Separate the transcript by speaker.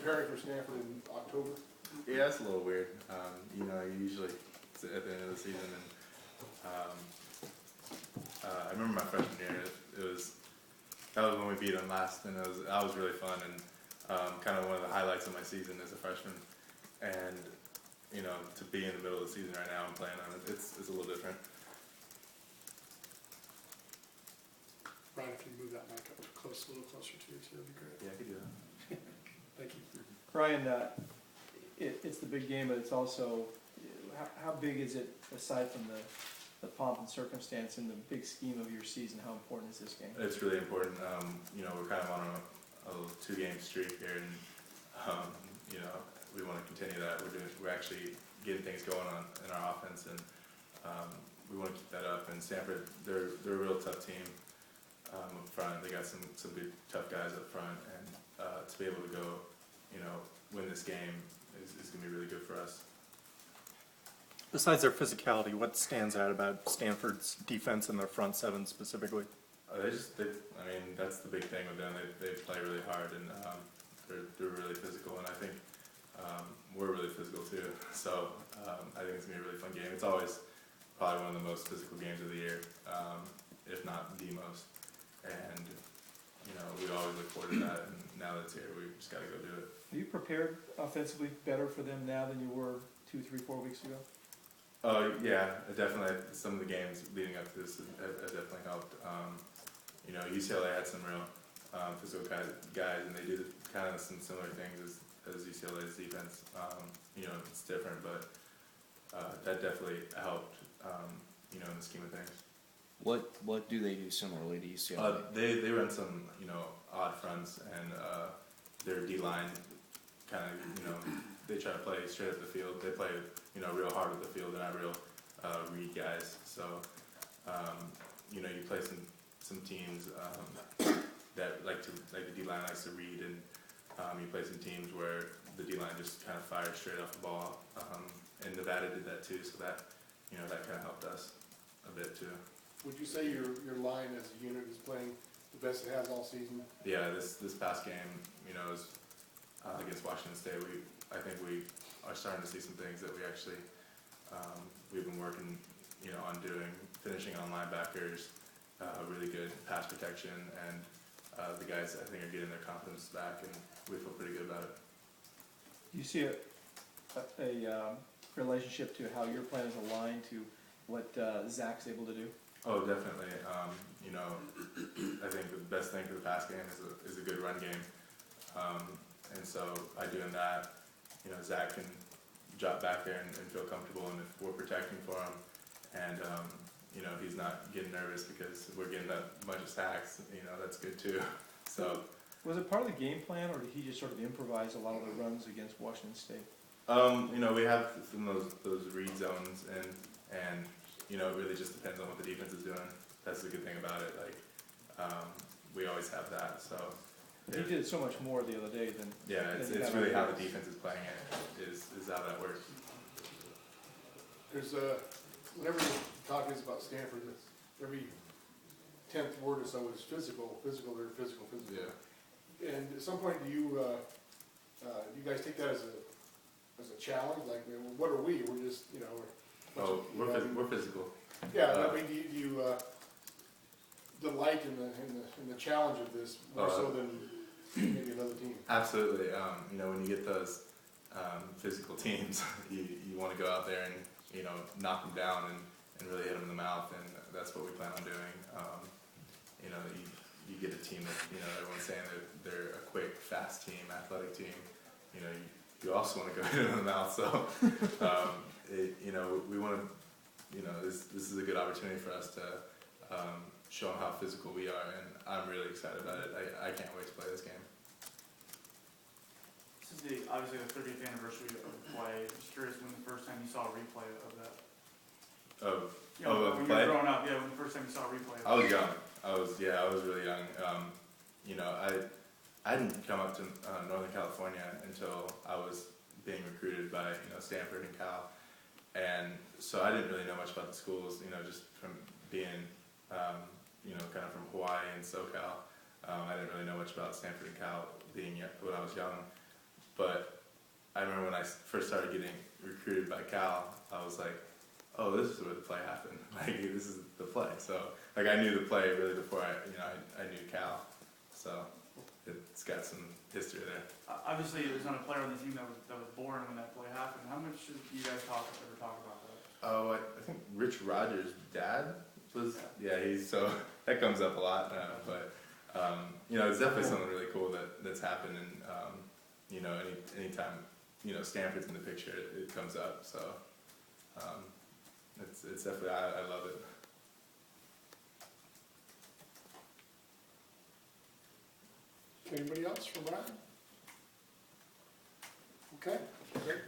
Speaker 1: preparing for Stanford in October?
Speaker 2: Yeah, it's a little weird. You know, usually it's at the end of the season, and I remember my freshman year. That was when we beat them last, and that was really fun, and kind of one of the highlights of my season as a freshman. And you know, to be in the middle of the season right now and playing on it, it's a little different.
Speaker 1: Brian, if you move that mic up a little closer to you, that'd be great.
Speaker 2: Yeah, I could do that.
Speaker 1: Thank you.
Speaker 3: Brian, it's the big game, but it's also, how big is it, aside from the pomp and circumstance, in the big scheme of your season, how important is this game?
Speaker 2: It's really important. You know, we're kind of on a little 2-game streak here, and you know, we want to continue that. We're actually getting things going on in our offense, and we want to keep that up. And Stanford, they're a real tough team up front. They got some good tough guys up front, and to be able to go, you know, win this game is going to be really good for us.
Speaker 4: Besides their physicality, what stands out about Stanford's defense and their front seven specifically?
Speaker 2: I mean, that's the big thing with them. They play really hard, and they're really physical, and I think we're really physical too. So I think it's gonna be a really fun game. It's always probably one of the most physical games of the year, if not the most. And you know, we always look forward to that. And now that it's here, we just got to go do it.
Speaker 3: Are you prepared offensively better for them now than you were 2, 3, 4 weeks ago?
Speaker 2: Yeah, definitely. Some of the games leading up to this have definitely helped. You know, UCLA had some real physical guys, and they did kind of some similar things as UCLA's defense. You know, it's different, but that definitely helped. You know, in the scheme of things.
Speaker 5: What do they do similarly to UCLA?
Speaker 2: They run some, you know, odd fronts, and their D-line kind of, you know, they try to play straight up the field. They play, you know, real hard with the field. They're not real read guys. So, you know, you play some teams that like the D-line likes to read, and you play some teams where the D-line just kind of fires straight off the ball. And Nevada did that too, so that, you know, that kind of helped us a bit too.
Speaker 1: Would you say your line as a unit is playing the best it has all season?
Speaker 2: Yeah, this past game, you know, is against Washington State. I think we are starting to see some things that we actually we've been working, you know, on doing, finishing on linebackers, really good pass protection, and the guys I think are getting their confidence back, and we feel pretty good about it.
Speaker 3: Do you see a relationship to how your plan is aligned to what Zach's able to do?
Speaker 2: Oh, definitely. You know, I think the best thing for the pass game is a good run game. And so by doing that, you know, Zach can drop back there and feel comfortable, and if we're protecting for him, and you know, he's not getting nervous because we're getting that bunch of sacks, you know, that's good too. So
Speaker 3: was it part of the game plan, or did he just sort of improvise a lot of the runs against Washington State?
Speaker 2: You know, we have some of those read zones, and you know, it really just depends on what the defense is doing. That's the good thing about it. Like, we always have that. So
Speaker 3: he did so much more the other day than.
Speaker 2: Yeah, it's really how the defense is playing it is how that works.
Speaker 1: There's whenever you're talking about Stanford, every 10th word or so is physical. They're physical.
Speaker 2: Yeah.
Speaker 1: And at some point, do you guys take that as a challenge? Like, what are we? We're just, you know.
Speaker 2: We're physical.
Speaker 1: Yeah, I mean, do you delight in the challenge of this more so than maybe another team?
Speaker 2: Absolutely. You know, when you get those physical teams, you want to go out there and, you know, knock them down and really hit them in the mouth, and that's what we plan on doing. You know, you get a team that, you know, everyone's saying that they're a quick, fast team, athletic team. You know, you also want to go hit them in the mouth. So, you know, we want to, you know, this is a good opportunity for us to show them how physical we are, and I'm really excited about it. I can't wait to play this game.
Speaker 6: This is obviously the 30th anniversary of the play. I'm just curious when the first time you saw a replay of that.
Speaker 2: Of
Speaker 6: when you were growing up, yeah, when the first time you saw a replay.
Speaker 2: I was young. I was really young. You know, I didn't come up to Northern California until I was being recruited by, you know, Stanford and Cal, and so I didn't really know much about the schools. You know, just from being, you know, kind of from Hawaii and SoCal, I didn't really know much about Stanford and Cal being when I was young. but I remember when I first started getting recruited by Cal, I was like, oh, this is where the play happened. Like, this is the play. So, like, I knew the play really before I knew Cal. So, it's got some history there.
Speaker 6: Obviously, there's not a player on the team that was born when that play happened. How much did you guys ever talk about that?
Speaker 2: Oh, I think Rich Rogers' dad was, so that comes up a lot, but, it's definitely something really cool that's happened, and, anytime, Stanford's in the picture, it comes up, so, it's definitely, I love it.
Speaker 1: Anybody else for Brian? Okay, great.